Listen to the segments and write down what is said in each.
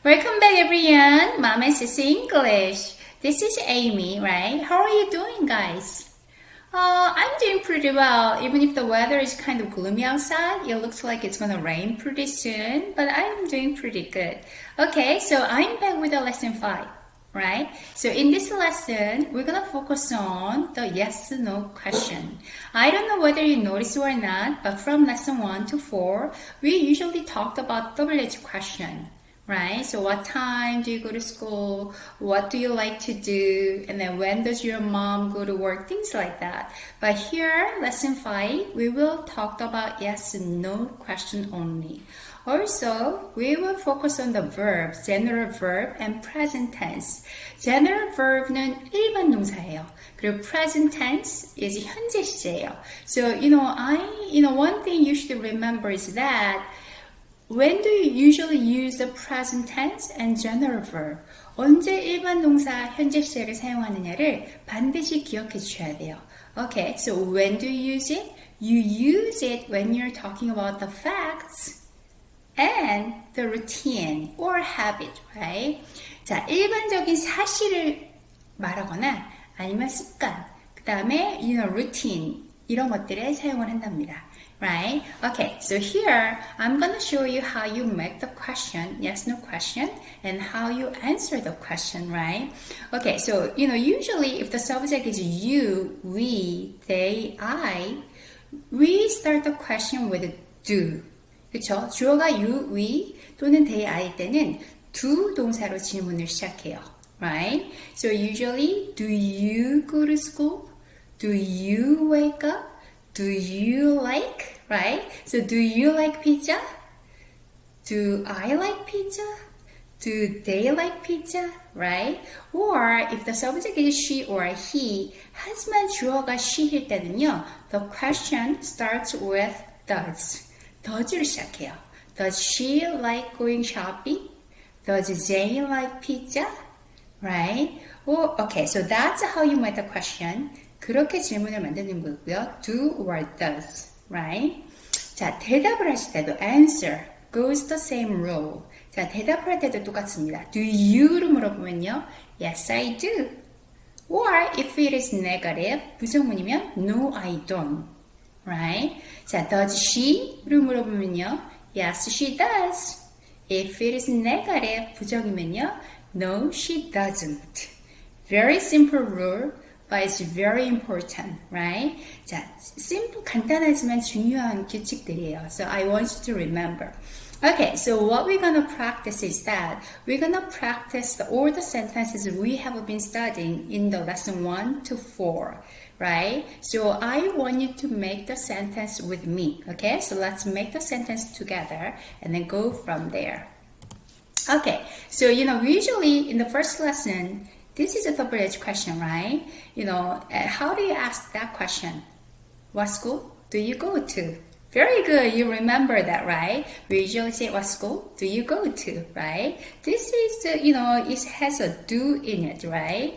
Welcome back everyone, Mama says English. This is Amy, right? How are you doing guys? I'm doing pretty well, even if the weather is kind of gloomy outside. It looks like it's gonna rain pretty soon, but I'm doing pretty good. Okay, so I'm back with the lesson 5, right? So in this lesson, we're gonna focus on the yes/no question. I don't know whether you noticed or not, but from lesson 1 to 4, we usually talked about WH question. Right? So what time do you go to school? What do you like to do? And then when does your mom go to work? Things like that. But here, lesson 5, we will talk about yes and no question only. Also, we will focus on the verbs, general verb and present tense. General verb는 일반 동사예요. 그리고 present tense is 현재 시제예요. So, one thing you should remember is that when do you usually use the present tense and general verb? 언제 일반 동사 현재 시제를 사용하느냐를 반드시 기억해 주셔야 돼요. Okay, so when do you use it? You use it when you're talking about the facts and the routine or habit, right? 자, 일반적인 사실을 말하거나 아니면 습관, 그 다음에 routine 이런 것들에 사용을 한답니다. Right? Okay, so here I'm going to show you how you make the question, yes, no question, and how you answer the question, right? Okay, so, usually if the subject is you, we, they, I, we start the question with do. 그쵸? 주어가 you, we 또는 they, I일 때는 do 동사로 질문을 시작해요. Right? So usually, do you go to school? Do you wake up? Do you like, right? So do you like pizza? Do I like pizza? Do they like pizza, right? Or if the subject is she or he, 하지만 주어가 she일 때는요, the question starts with does. does를 시작해요. Does she like going shopping? Does Jane like pizza? Right? Well, okay, so that's how you make the question. 그렇게 질문을 만드는 거고요. Do or does, right? 자, 대답을 하실 때도 answer goes the same rule. 자, 대답을 할 때도 똑같습니다. Do you로 물어보면요. Yes, I do. Or if it is negative, 부정문이면 No, I don't. Right? 자, does she로 물어보면요. Yes, she does. If it is negative, 부정이면요. No, she doesn't. Very simple rule. But it's very important, right? 자, simple, 간단하지만 중요한 규칙들이에요. So I want you to remember. Okay, so what we're going to practice is that we're going to practice all the sentences we have been studying in the lesson 1 to 4, right? So I want you to make the sentence with me, okay? So let's make the sentence together and then go from there. Okay, so usually in the first lesson, this is a WH question, right? How do you ask that question? What school do you go to? Very good, you remember that, right? We usually say, what school do you go to, right? This is, it has a do in it, right?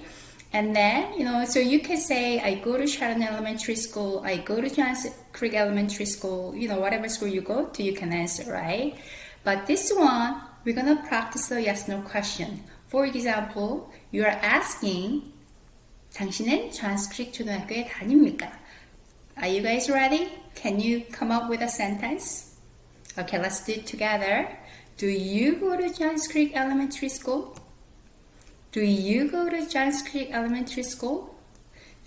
And then, so you can say, I go to Sharon Elementary School, I go to Johns Creek Elementary School, whatever school you go to, you can answer, right? But this one, we're going to practice the yes-no question. For example, you are asking, 당신은 Johns Creek 초등학교에 다닙니까? Are you guys ready? Can you come up with a sentence? Okay, let's do it together. Do you go to Johns Creek Elementary School? Do you go to Johns Creek Elementary School?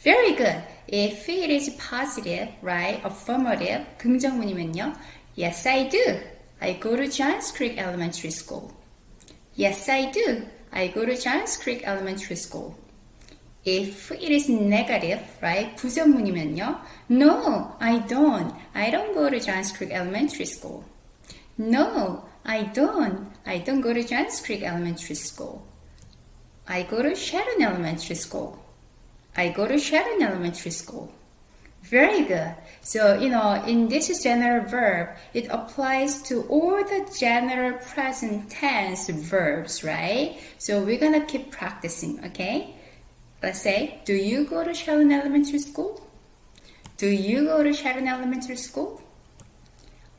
Very good. If it is positive, right, affirmative, 긍정문이면요. Yes, I do. I go to Johns Creek Elementary School. Yes, I do. I go to Johns Creek Elementary School. If it is negative, right? 부정문이면요. No, I don't. I don't go to Johns Creek Elementary School. No, I don't. I don't go to Johns Creek Elementary School. I go to Sharon Elementary School. I go to Sharon Elementary School. Very good. So, in this general verb, it applies to all the general present tense verbs, right? So we're going to keep practicing, okay? Let's say, do you go to Sharon Elementary School? Do you go to Sharon Elementary School?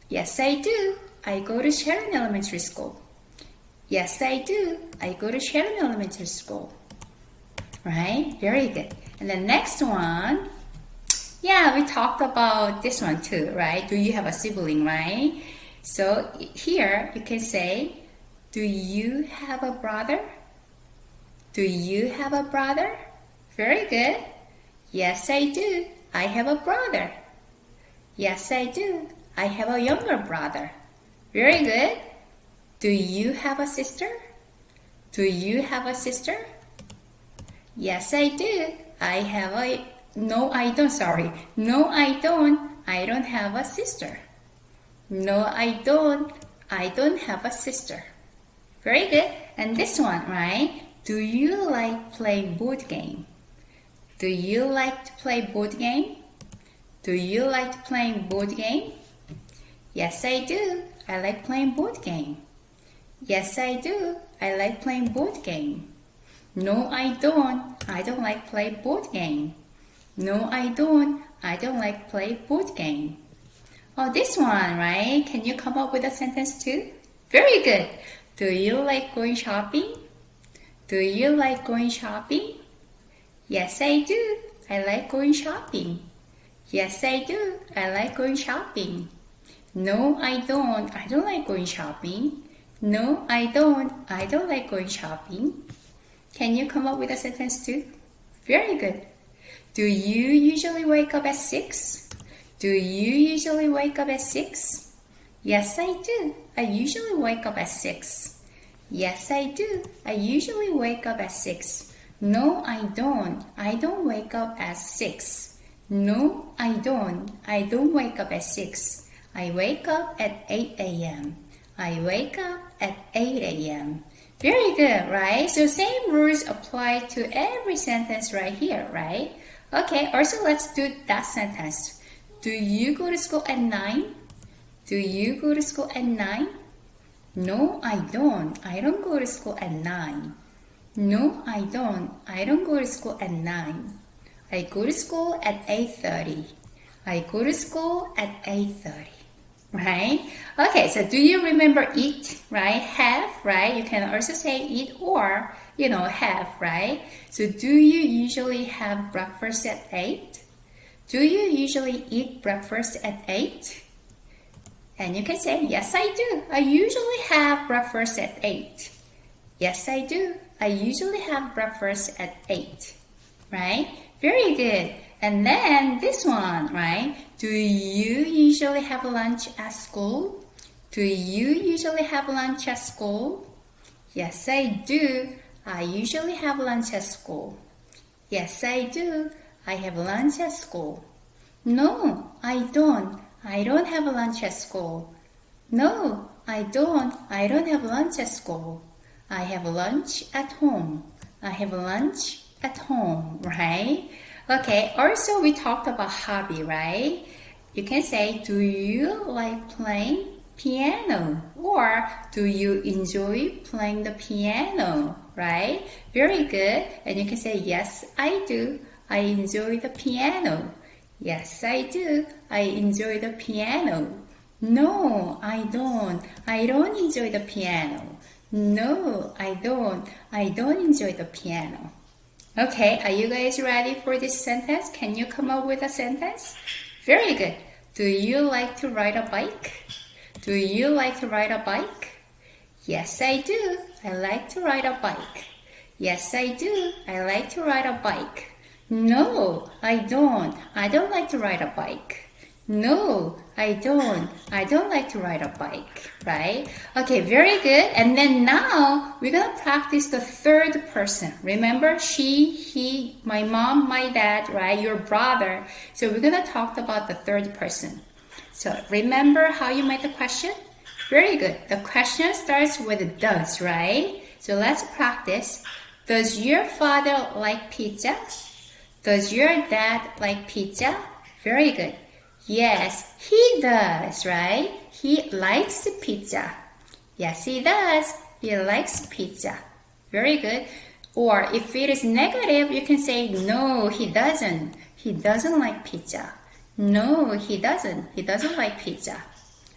Yes, I do. I go to Sharon Elementary School. Yes, I do. I go to Sharon Elementary School. Right? Very good. And the next one, yeah, we talked about this one too, right? Do you have a sibling, right? So here you can say, do you have a brother? Do you have a brother? Very good. Yes, I do. I have a brother. Yes, I do. I have a younger brother. Very good. Do you have a sister? Do you have a sister? Yes, I do. I have a... No, I don't. Sorry. No, I don't. I don't have a sister. No, I don't. I don't have a sister. Very good. And this one, right? Do you like playing board game? Do you like to play board game? Do you like playing board game? Yes, I do. I like playing board game. Yes, I do. I like playing board game. No, I don't. I don't like play board game. No, I don't. I don't like play board game. Oh, this one, right? Can you come up with a sentence too? Very good. Do you like going shopping? Do you like going shopping? Yes, I do. I like going shopping. Yes, I do. I like going shopping. No, I don't. I don't like going shopping. No, I don't. I don't like going shopping. Can you come up with a sentence too? Very good. Do you usually wake up at 6? Do you usually wake up at 6? Yes, I do. I usually wake up at 6. Yes, I do. I usually wake up at 6. No, I don't. I don't wake up at 6. No, I don't. I don't wake up at 6. I wake up at 8 a.m. I wake up at 8 a.m. Very good, right? So same rules apply to every sentence right here, right? Okay, also let's do that sentence. Do you go to school at 9? Do you go to school at 9? No, I don't. I don't go to school at 9. No, I don't. I don't go to school at 9. I go to school at 8:30. I go to school at 8:30. Right? Okay, so do you remember eat, right? Have, right? You can also say eat or, have, right? So do you usually have breakfast at 8? Do you usually eat breakfast at 8? And you can say, yes, I do. I usually have breakfast at 8. Yes, I do. I usually have breakfast at 8. Right? Very good. And then this one, right? Do you usually have lunch at school? Do you usually have lunch at school? Yes, I do. I usually have lunch at school. Yes, I do. I have lunch at school. No, I don't. I don't have lunch at school. No, I don't. I don't have lunch at school. I have lunch at home. I have lunch at home, right? Okay, also we talked about hobby, right? You can say, do you like playing piano? Or do you enjoy playing the piano, right? Very good. And you can say, yes, I do. I enjoy the piano. Yes, I do. I enjoy the piano. No, I don't. I don't enjoy the piano. No, I don't. I don't enjoy the piano. Okay, are you guys ready for this sentence? Can you come up with a sentence? Very good. Do you like to ride a bike? Do you like to ride a bike? Yes, I do. I like to ride a bike. Yes, I do. I like to ride a bike. No, I don't. I don't like to ride a bike. No, I don't. I don't like to ride a bike, right? Okay, very good. And then now we're going to practice the third person. Remember, she, he, my mom, my dad, right? Your brother. So we're going to talk about the third person. So remember how you make the question? Very good. The question starts with does, right? So let's practice. Does your father like pizza? Does your dad like pizza? Very good. Yes, he does, right? He likes pizza. Yes, he does. He likes pizza. Very good. Or if it is negative, you can say, no, he doesn't. He doesn't like pizza. No, he doesn't. He doesn't like pizza.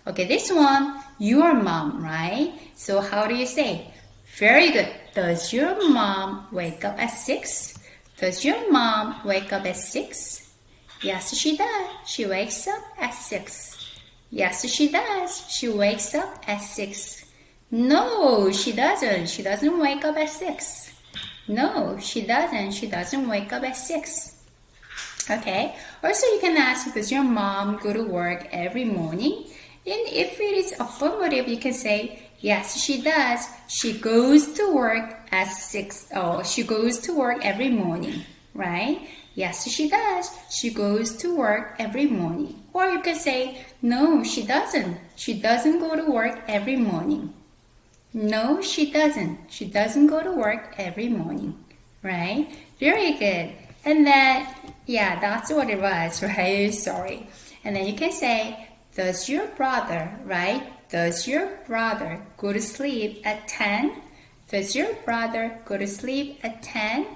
Okay, this one, your mom, right? So how do you say? Very good. Does your mom wake up at 6? Does your mom wake up at 6? Yes, she does. She wakes up at 6. Yes, she does. She wakes up at 6. No, she doesn't. She doesn't wake up at 6. No, she doesn't. She doesn't wake up at 6. Okay. Also, you can ask, does your mom go to work every morning? And if it is affirmative, you can say, yes, she does. She goes to work at 6. Oh, she goes to work every morning, right? Yes, she does. She goes to work every morning. Or you can say, no, she doesn't. She doesn't go to work every morning. No, she doesn't. She doesn't go to work every morning, right? Very good. And then, yeah, that's what it was, right? Sorry. And then you can say, does your brother, right? Does your brother go to sleep at 10? Does your brother go to sleep at 10?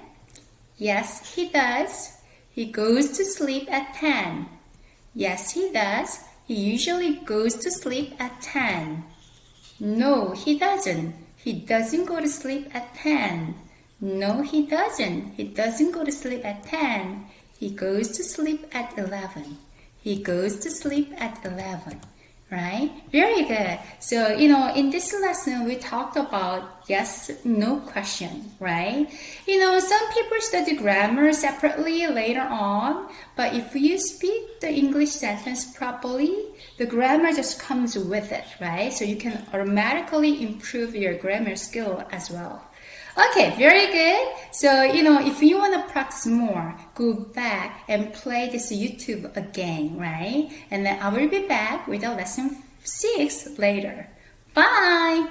Yes, he does. He goes to sleep at 10. Yes, he does. He usually goes to sleep at 10. No, he doesn't. He doesn't go to sleep at 10. No, he doesn't. He doesn't go to sleep at 10. He goes to sleep at 11. He goes to sleep at 11. Right? Very good. So, in this lesson, we talked about yes, no question, right? Some people study grammar separately later on, but if you speak the English sentence properly, the grammar just comes with it, right? So you can automatically improve your grammar skill as well. Okay, very good. So, if you want to practice more, go back and play this YouTube again, right? And then I will be back with a lesson 6 later. Bye!